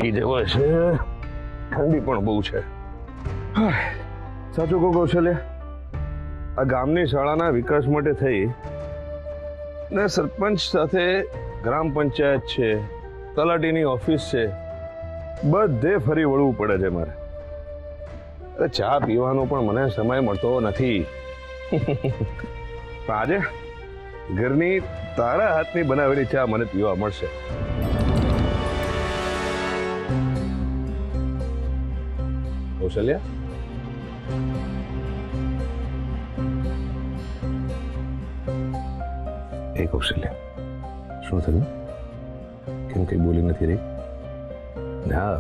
થાકી જવો છે, ઠંડી પણ બહુ છે. સાચું કહું કૌશલ્ય, આ ગામની શાળાના વિકાસ માટે થઈ ને સરપંચ સાથે ગ્રામ પંચાયત છે, તલાટીની ઓફિસ છે, બધે ફરી વળવું પડે છે મારે. અરે ચા પીવાનો પણ મને સમય મળતો નથી. પણ આજે ઘરની તારા હાથની બનાવેલી ચા મને પીવા મળશે. કૌશલ્યા, એ કૌશલ્યા, શું થયું? કેમ કઈ બોલી નથી રહી? ના,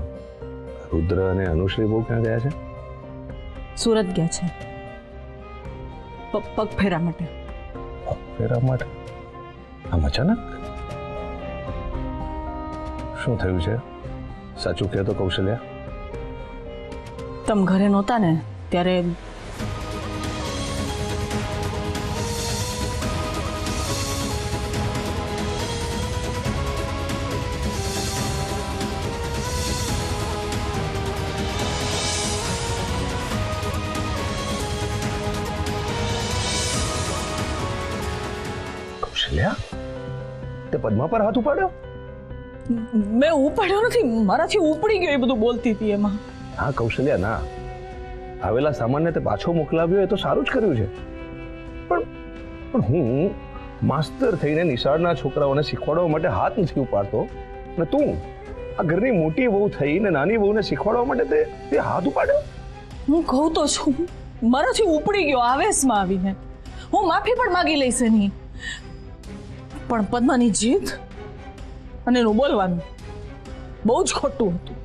રુદ્ર અને અનુશ્રી બહુ ક્યાં ગયા છે? સુરત ગયા છે પગ ફેરા માટે. પગ ફેરા માટે? આમ અચાનક? શું થયું છે? સાચું કહે તો કૌશલ્યા. તમ ઘરે નહોતા ને ત્યારે તે પદ્મા પર હાથ ઉપાડ્યો? મેં ઉપાડ્યો નથી, મારાથી ઉપડી ગયો એ બધું બોલતી હતી એમાં. હા કૌશલ્યા, ના, આવેલા સામાનને તે પાછો મોકલાવ્યો એ તો સારું જ કર્યું છે. પણ હું માસ્તર થઈને નિશાળના છોકરાઓને શીખવાડવા માટે હાથ નથી ઉપાડતો, અને તું આ ઘરની મોટી વહુ થઈને નાની વહુને શીખવાડવા માટે તે હાથ ઉપાડ્યો? હું કહું તો છું, મારાથી ઉપડી ગયો આવેશમાં આવીને. હું માફી પણ માંગી લઈશ એની, પણ પદ્માની જીદ અને એનું બોલવાનું બહુ જ ખોટું હતું.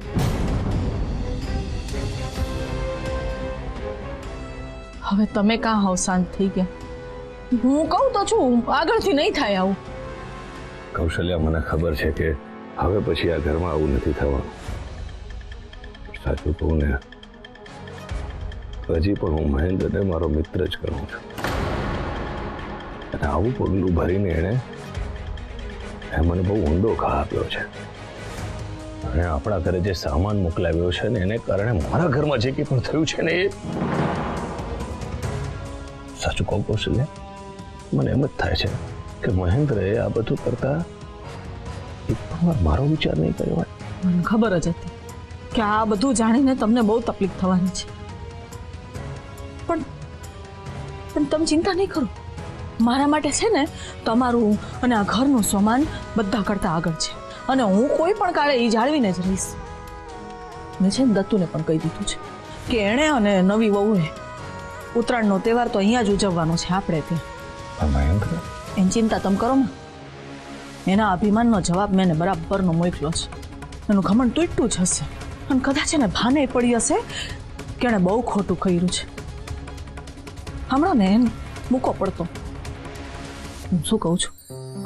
હવે તમે કાં હાવ શાંત થઈ ગયા? હું કહું તો છું, આગળથી નહીં થાય આવું. કૌશલ્યા, મને ખબર છે કે હવે પછી આ ઘરમાં આવું નથી થવાનું. સાચું કહું ને, હજી પણ હું મહેન્દ્રને મારો મિત્ર જ કરું છું, અને આવું પગલું ભરીને એણે મને બહુ ઊંડો ઘા આપ્યો છે. અને આપણા ઘરે જે સામાન મોકલાવ્યો છે ને એને કારણે મારા ઘરમાં જે કંઈ પણ થયું છે ને એ સાચું કહું કૌશલ્ય, મને એમ જ થાય છે કે મહેન્દ્રએ આ બધું કરતા મારો વિચાર નહીં કર્યો હોય. મને ખબર જ હતી કે આ બધું જાણીને તમને બહુ તકલીફ થવાની છે, પણ તમે ચિંતા નહીં કરો. મારા માટે છે ને તમારું અને આ ઘરનું સામાન બધા કરતા આગળ છે, અને હું કોઈ પણ કાળે એ જાળવીને જ રહીશ. મેં છે ને દત્તુને પણ કહી દીધું છે કે એણે અને નવી વહુએ ઉત્તરાયણનો તહેવાર તો અહીંયા જ ઉજવવાનો છે આપણે ત્યાં. એની ચિંતા તમે કરો માં. એના અભિમાનનો જવાબ મેં બરાબરનો મોકલ્યો છે. એનું ઘમંડ તૂટતું જ હશે, અને કદાચ એને ભાને પડી હશે કે એણે બહુ ખોટું કર્યું છે. હમણાં ને એને મૂકો પડતો. હું શું કહું છું,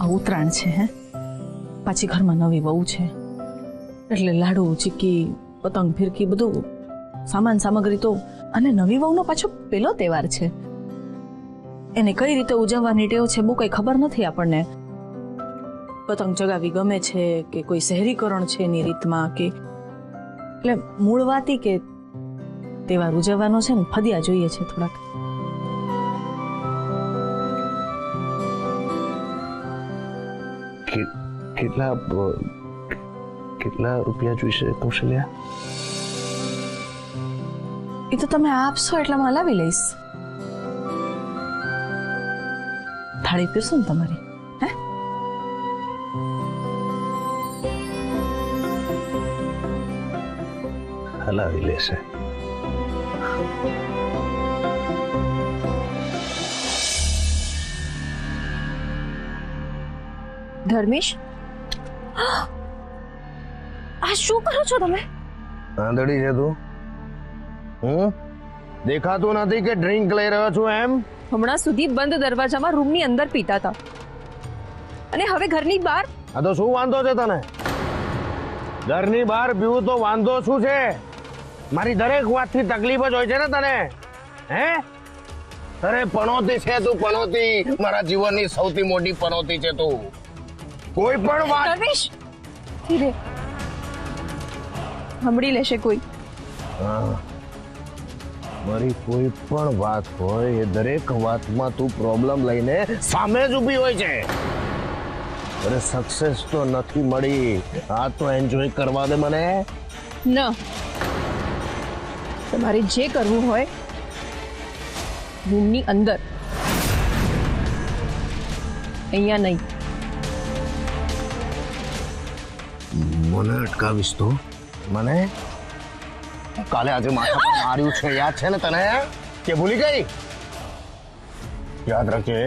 આ ઉત્તરાયણ છે, હે, પાછી ઘરમાં નવી વહુ છે, એટલે લાડુ ચીક્કી પતંગ ફિરકી બધું સામાન સામગ્રી તો, અને નવી વહુનો પાછો પેલો તહેવાર છે, એને કઈ રીતે ઉજવવાની ટેવ છે બહુ કઈ ખબર નથી આપણને. પતંગ ચગાવી ગમે છે કે કોઈ શહેરીકરણ છે એની રીતમાં, કે એટલે મૂળ વાત કે તહેવાર ઉજવવાનો છે ને ફદિયા જોઈએ છે થોડાક. કેટલા રૂપિયા જોઈશે કૌશલ્યા? એ તો તમે આપશો એટલામાં લાવી લઈશ. થાળી પીરસો ને તમારી, હે? હલાવી લેશે. ધર્મેશ, આ શું કરો છો તમે? આંધળી છે તું? દેખાતું નથી કે ડ્રિંક લઈ રહ્યો છું એમ? હમણાં સુધી બંધ દરવાજામાં રૂમની અંદર પીતા હતા, અને હવે ઘરની બહાર? આ તો શું વાંધો છે તને? ઘરની બહાર પીવું તો વાંધો શું છે? મારી દરેક વાતથી તકલીફ જ હોય છે ને તને, હે? અરે પનોતી છે તું, પનોતી. મારા જીવનની સૌથી મોટી પનોતી છે તું. કોઈ પણ વાત. ધર્મેશ, ધીરે. સાંભળી લેશે કોઈ. હા. મારી કોઈ પણ વાત હોય એ દરેક વાતમાં તું પ્રોબ્લેમ લઈને સામે જ ઊભી હોય છે. અરે સક્સેસ તો નથી મળી, આ તો એન્જોય કરવા દે મને. ન તમારે જે કરવું હોય રૂમની અંદર, અહીંયા નહીં. મને અટકાવીશ તો મને કાલે આજે માથા પર માર્યું છે, યાદ છે ને તને કે ભૂલી ગઈ? યાદ રાખજે,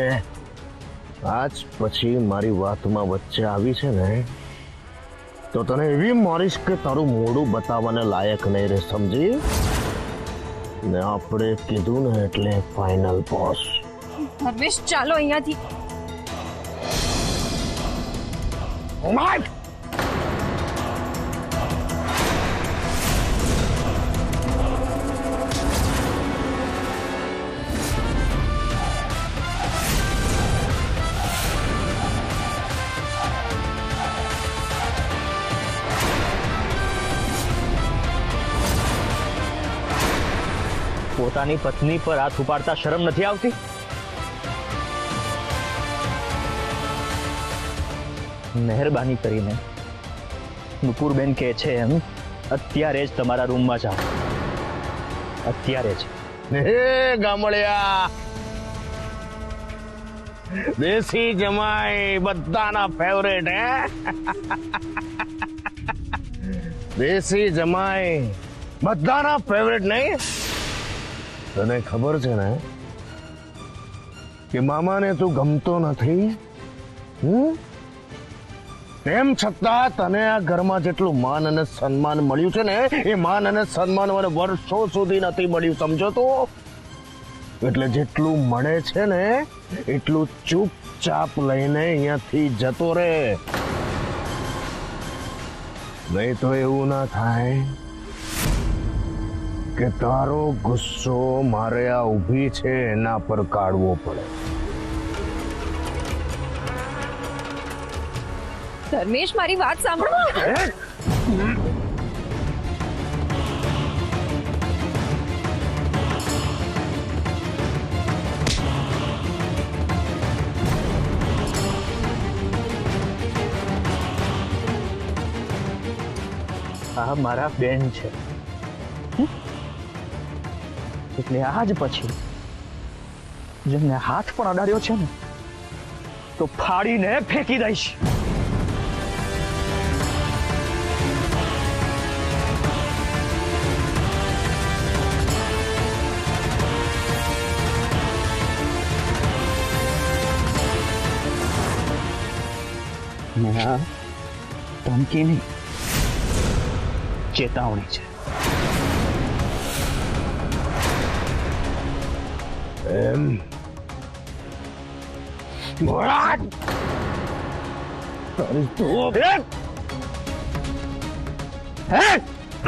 આજ પછી મારી વાતમાં વચ્ચે આવી છે ને તો તને એવી મારીશ કે તારું મોઢું બતાવવાને લાયક નહીં રહે, સમજી? ને આપણે કીધું ને એટલે ફાઇનલ બોસ. ધર્મેશ ચાલો અહીંયાથી. માઈક પોતાની પત્ની પર હાથ ઉપાડતા શરમ નથી આવતી? મહેરબાની કરીને નુપુરબેન કહે છે એમ અત્યારે જ તમારા રૂમમાં જાઓ, અત્યારે જ. હે ગામડિયા, દેશી જમાઈ બધાના ફેવરેટ હે. દેશી જમાઈ બધાના ફેવરેટ નહીં? તને ખબર છે ને કે મામાને તું ગમતો નથી, તેમ છતાં તને આ ઘરમાં જેટલું માન અને સન્માન મળ્યું છે ને એ માન અને સન્માન મને વર્ષો સુધી નથી મળ્યું, સમજો તો? એટલે જેટલું મળે છે ને એટલું ચૂપચાપ લઈને અહીંયાથી જતો રહે, નહીં તો એવું ના થાય કે તારો ગુસ્સો મારે આ ઊભી છે એના પર કાઢવો પડે. ધર્મેશ મારી વાત સાંભળો. આ મારા બેન છે, એટલે આજ પછી જેમને હાથ પણ અડાડ્યો છે ને તો ફાડીને ફેંકી દઈશ. ધમકી નહીં, ચેતવણી છે. એમ મોરાદ તારી તો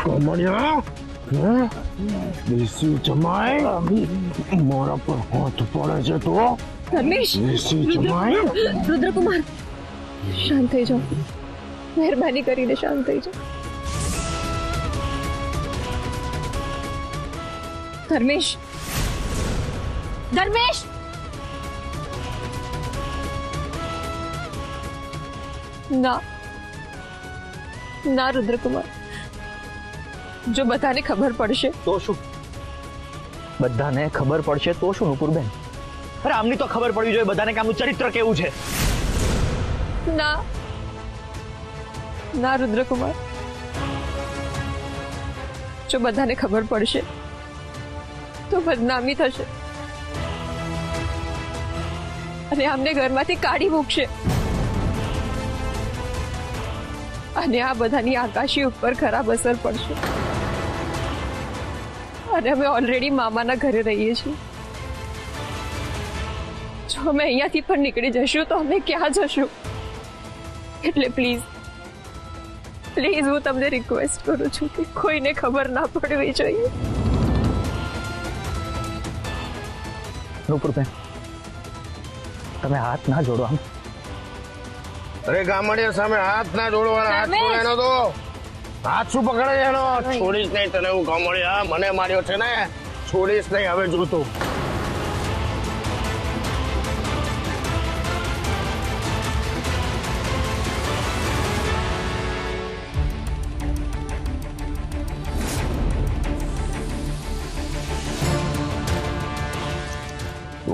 કોમડિયા દેશી જમાઈ મારા પર હાથ પડે છે તો? ધર્મેશ, દેશી જમાઈ રુદ્રકુમાર શાંત થઈ જાઓ, મહેરબાની કરીને શાંત થઈ જાઓ. ધર્મેશ, ધર્મેશ, ના ના રુદ્રકુમાર, જો બધાને ખબર પડશે તો શું? બધાને ખબર પડશે તો શું નુપુરબેન? અરે આમની તો ખબર પડવી જોઈએ બધાને કે આમનું ચરિત્ર કેવું છે. ના ના રુદ્રકુમાર, જો બધાને ખબર પડશે તો બદનામી થશે અને અમને ઘરમાંથી કાઢી મૂકશે અને આ બધાની આકાશી ઉપર ખરાબ અસર પડશે. અને અમે ઓલરેડી મામાના ઘરે રહીએ છીએ. જો અમે અહીંયાથી પણ નીકળી જશું તો અમે ક્યાં જશું? એટલે પ્લીઝ પ્લીઝ હું તમને રિક્વેસ્ટ કરું છું કે કોઈને ખબર ના પડવી જોઈએ. નુપુરબેન, તમે હાથ ના જોડો. આમ અરે ગામડિયા સામે હાથ ના જોડવાના, હાથ ધર્મેશ! છોડે ન દો. હાથ શું પકડે છે એનો? છોડીશ નહીં તને હું કમળિયા, મને માર્યો છે ને, છોડીશ નહીં હવે જોતું.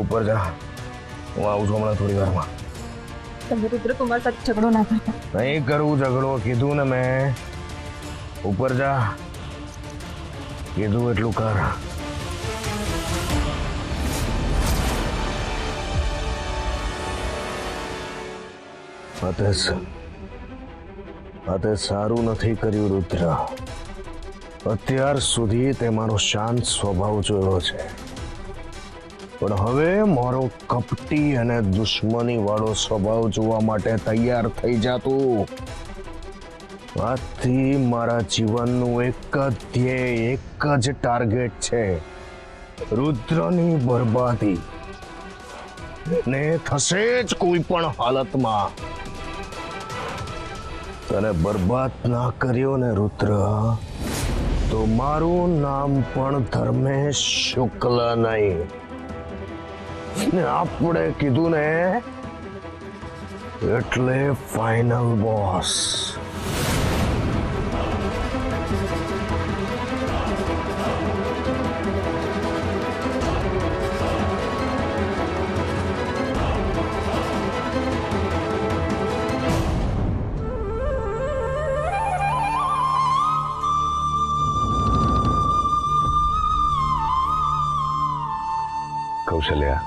ઉપર જા, હું આવું છું હમણાં થોડી વારમાં. તમે રુદ્રકુમાર સાથે ઝઘડો ના કરતા. નહીં કરવું ઝઘડો, કીધું ને મેં. ઉપર જા, કીધું એટલું કર. તે સારું નથી કર્યું રુદ્ર. અત્યાર સુધી તે મારો શાંત સ્વભાવ જોયો છે, પણ હવે મારો કપટી અને દુશ્મની વાળો સ્વભાવ જોવા માટે તૈયાર થઈ જાતું. આજથી મારા જીવનનું એક જ ધ્યેય, એક જ ટાર્ગેટ છે, રુદ્રની બરબાદી. ને થશે જ કોઈ પણ હાલતમાં. તને બરબાદ ના કર્યો ને રુદ્ર, તો મારું નામ પણ ધર્મેશ શુક્લ નહીં. ને આપણે કીધું ને એટલે ફાઇનલ બોસ. કૌશલ્યા,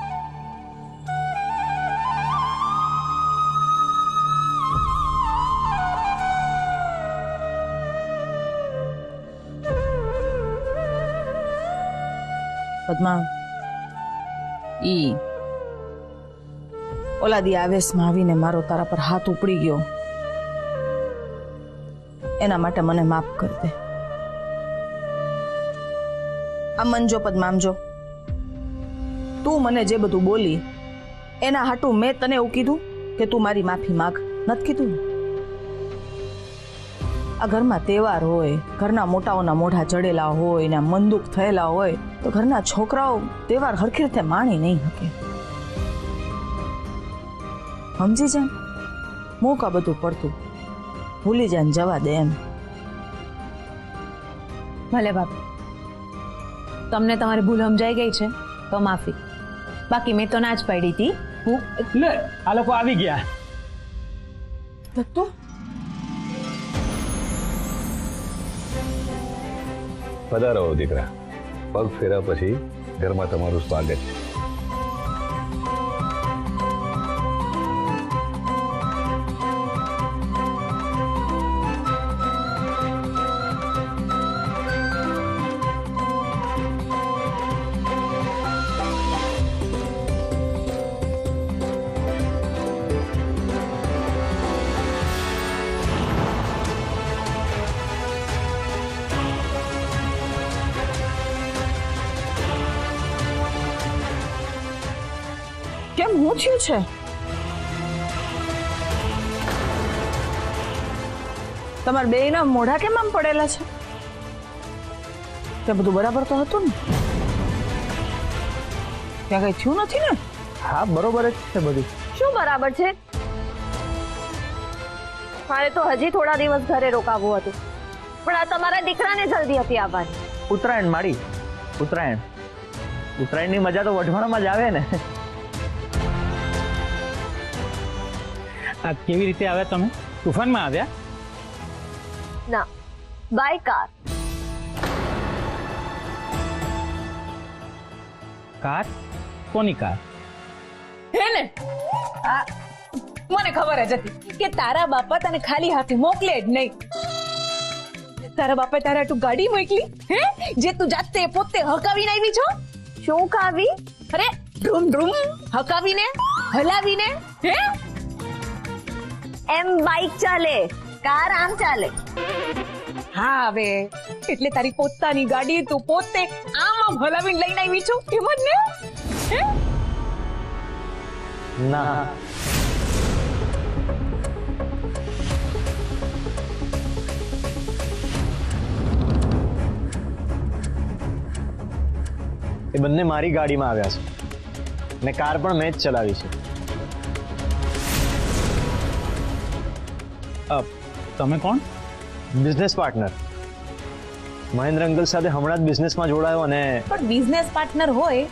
પદ્મા, ઈ ઓલા દી આવેશમાં આવીને મારો તારા પર હાથ ઉપડી ગયો, એના માટે મને માફ કર દે. આમ મનજો પદ્મા, આમ જો, તું મને જે બધું બોલી એના હાટું મેં તને એવું કીધું કે તું મારી માફી માગ? નથી કીધું ને? આ ઘરમાં તહેવાર હોય, ઘરના મોટાઓના મોઢા ચડેલા હોય ને મન દુઃખ થયેલા હોય, તો ઘરના છોકરાઓ તહેવાર હરખી રીતે માણી નહીં શકે. સમજી જાય, મૂક આ બધું પડતું, ભૂલી જાય, જવા દે એમ. ભલે બાપા, તમને તમારી ભૂલ સમજાઈ ગઈ છે તો માફી, બાકી મેં તો ના જ પાડી હતી. લે, આ લોકો આવી ગયા. દત્તુ, પધારો દીકરા. પગ ફેરા પછી ઘરમાં તમારું સ્વાગત છે. કેમ હું થયું છે? તમારા બેયના મોઢા કેમ આમ પડેલા છે? તે બધું બરાબર તો હતું ને? ત્યાં કઈ થયું નથી ને? હા, બરોબર જ છે બધું. શું બરાબર છે? મારે તો હજી થોડા દિવસ ઘરે રોકાવું હતું, પણ આ તમારા દીકરાને જલ્દી હતી આવવાની. ઉત્તરાયણ માડી, ઉત્તરાયણ. ઉત્તરાયણની મજા તો વઢવાણમાં જ આવે ને. આ કેવી રીતે આવ્યા તમે? તુફાનમાં આવ્યા? ના, બાય કાર. કાર? કોની કાર? હે ને? મને ખબર જ હતી કે તારા બાપા તને ખાલી હાથે મોકલે જ નહીં. તારા બાપા તારા હાટુ ગાડી મોકલી, હે? જે તું જાતે પોતે હકાવીને આવી છો? શું કાવી? અરે ધ્રુમ ધ્રુમ હકાવીને, હલાવીને, હે? એમ બાઇક ચાલે, કાર આમ ચાલે. હા, હવે એટલે તારી પોતાની ગાડી તું પોતે આમ આમ હલાવીને લઈને આવી છો, એમ જ ને? હે? ના, એ બંને મારી ગાડીમાં આવ્યા છે ને કાર પણ મેં જ ચલાવી છે. તમે કોણ? Business partner. મહેન્દ્ર અંકલ સાથે હમણાં જ બિઝનેસમાં જોડાયો અને પણ બિઝનેસ પાર્ટનર હોય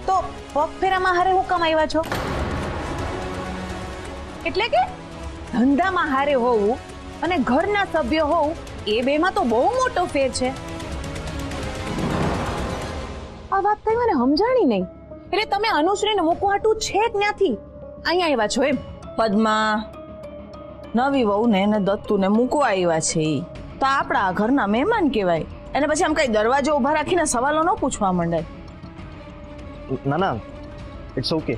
તો પગ ફેરામાં હારે હું કામ આવ્યા છો? એટલે કે ધંધામાં હારે હોવું અને ઘરના સભ્ય હોવું એ બેમાં તો બહુ મોટો ફેર છે. આ વાત કઈ મને સમજાણી નહીં. એટલે તમે અનુશ્રીને મૂકવા હાટું છેક ત્યાંથી અહીંયા આવ્યા છો એમ? પદ્મા, નવી વહુને ને દત્તુને મૂકવા આવ્યા છે ઈ તો આપણા ઘરના મહેમાન કહેવાય. અને પછી આમ કઈ દરવાજો ઉભા રાખીને સવાલો ન પૂછવા માંડાય. ના ના, ઇટ્સ ઓકે.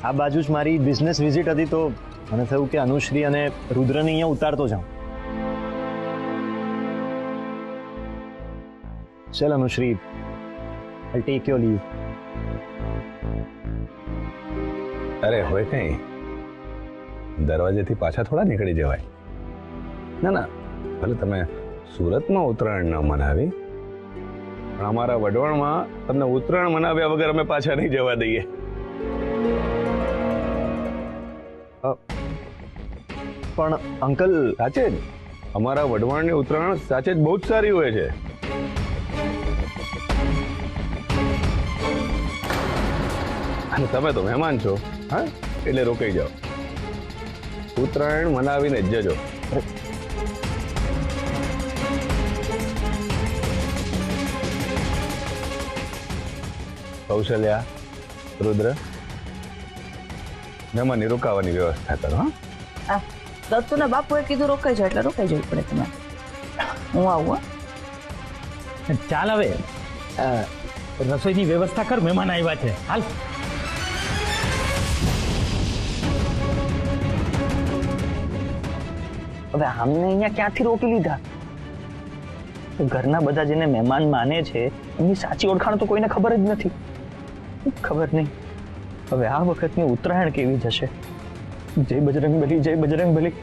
આ બાજુ જ મારી બિઝનેસ વિઝિટ હતી તો મને થયું કે અનુશ્રી અને રુદ્રને અહીંયા ઉતારતો જાઉં. ચલ Anushree, I take your leave. અરે હોય કઈ, દરવાજેથી પાછા થોડા નીકળી જવાય. ના ના, ભલે તમે સુરતમાં ઉત્તરાયણ ન મનાવી, પણ અમારા વઢવાણમાં તમને ઉત્તરાયણ મનાવ્યા વગર અમે પાછા નહીં જવા દઈએ. પણ અંકલ, સાચે જ અમારા વઢવાણની ઉત્તરાયણ સાચે જ બહુ જ સારી હોય છે. અને તમે તો મહેમાન છો, હા, એટલે રોકાઈ જાઓ. ઉત્તરાયણ મનાવીને જ જજો. કૌશલ્યા, રુદ્ર, મહેમાનની રોકાવાની વ્યવસ્થા કરો. હા, દત્તુના બાપુએ કીધું રોકાઈ જાવ એટલે રોકાઈ જવું પડે તમારે. હું આવું. ચાલ હવે રસોઈની વ્યવસ્થા કર, મહેમાન આવ્યા છે. હાલ. હવે આમને અહીંયા ક્યાંથી રોકી લીધા? ઘરના બધા જેને મહેમાન માને છે એમની સાચી ઓળખાણ તો કોઈને ખબર જ નથી. ખબર નહીં હવે આ વખતની ઉત્તરાયણ કેવી જશે. જય બજરંગબલી, જય બજરંગબલી.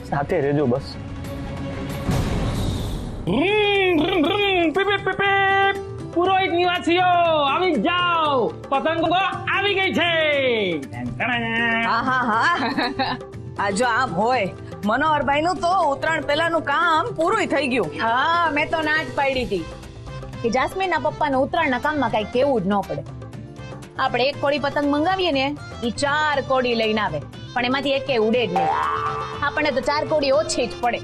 સાથે રહેજો બસ. પુરોહિત નિવાસીઓ આવી જાઓ, પતંગો આવી ગઈ છે. હા હા હા, આ જો આમ હોય મનોહરભાઈ નું તો ઉત્તરાયણ પહેલાનું કામ પૂરું થઈ ગયું. હા, મેં તો ના જ પાડી હતી કે જાસ્મીનના પપ્પાને ઉત્તરાયણના કામમાં કઈ કેવું જ ન પડે. આપણે એક કોડી પતંગ મંગાવીએ ને ઈ 4 કોડી લઈને આવે, પણ એમાંથી એકે ઉડે જ નહીં. આપણને તો 4 કોડી ઓછી જ પડે.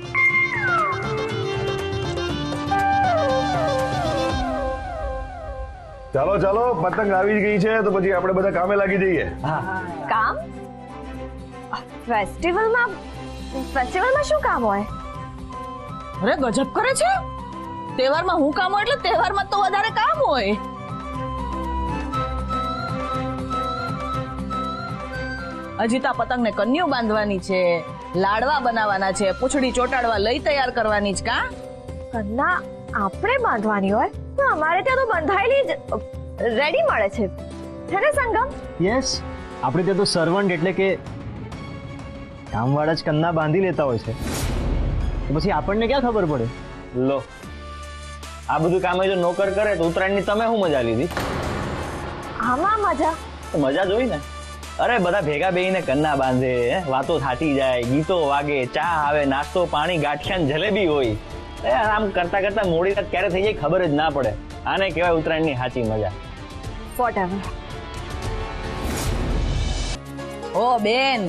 ચાલો ચાલો, પતંગ આવી ગઈ છે તો પછી આપણે બધા કામે લાગી જઈએ. કામ? ફેસ્ટિવલમાં શું કામ હોય? અરે ગજબ કરે છે. તહેવારમાં હું કામ હોય એટલે તહેવારમાં તો વધારે કામ હોય. હજી તો પતંગને કન્યું બાંધવાની છે, લાડવા બનાવવાના છે, પૂંછડી ચોટાડવા લઈ તૈયાર કરવાની છે. કા કન્ના આપણે બાંધવાની હોય તો અમારે ત્યાં તો બંધાયેલી જ રેડી મળે છે ને સંગમ? યસ, આપણે ત્યાં તો સર્વન્ટ એટલે કે કામવાળા જ કન્ના બાંધી લેતા હોય છે. તો પછી આપણને ક્યાં ખબર પડે? લો, આ બધું કામ જો નોકર કરે તો ઉત્તરાયણની તમે શું મજા લીધી? આમાં મજા તો મજા જોઈ ને. અરે બધા ભેગા બેહીને કન્ના બાંધે, વાતો થાટી જાય, ગીતો વાગે, ચા આવે, નાસ્તો પાણી, ગાંઠિયા ને જલેબી હોય. આમ કરતા કરતા મોડી રાત ક્યારે થઈ જાય ખબર જ ના પડે. આને કહેવાય ઉત્તરાયણની સાચી મજા. વોટએવર. ઓ બેન,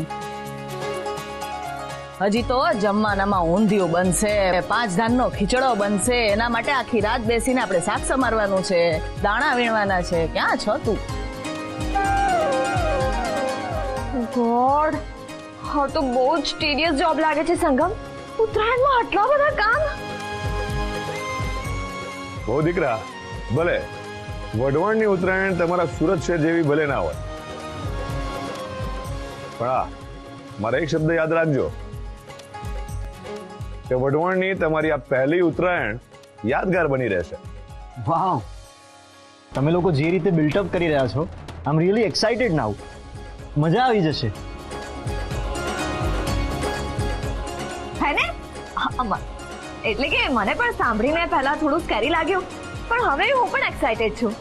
હજી તો જમવાનામાં ઊંધિયું બનશે, 5 ધાનનો ખીચડો બનશે. એના માટે આખી રાત બેસીને આપણે શાક સમારવાનું છે, દાણા વીણવાના છે. ક્યાં છો તું? ગોડ, હા તો બહુ જ ટીડિયસ જોબ લાગે છે સંગમ. ઉત્તરાયણમાં આટલા બધા કામ. બહુ દીકરા, ભલે વઢવાણની ઉત્તરાયણ તમારા સુરત શહેર જેવી ભલે ના હોય, પણ હા, મારા એક શબ્દ યાદ રાખજો કે વઢવાણની તમારી આ પહેલી ઉત્તરાયણ યાદગાર બની રહેશે. વાવ, તમે લોકો જે રીતે બિલ્ટઅપ કરી રહ્યા છો, આઈ એમ રિયલી એક્સાઇટેડ નાઉ. મજા આવી જશે. હે ને? એટલે કે મને પણ સાંભળીને પહેલા થોડું સ્કેરી લાગ્યું, પણ હવે હું પણ એક્સાઇટેડ છું.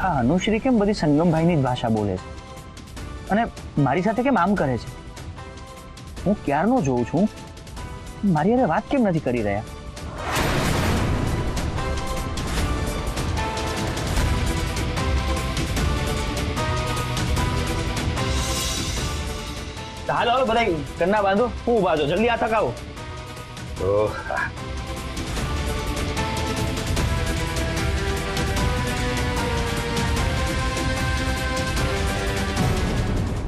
હા, અનુશ્રી કેમ બધી સંગમભાઈની જ ભાષા બોલે છે અને મારી સાથે કેમ આમ કરે છે? હું ક્યારનો જોઉં છું, મારી હારે વાત કેમ નથી કરી રહ્યા? હાલો હાલો બધા ઘરના બાંધો, હું ઊભા છો, જલ્દી આ થકાવો.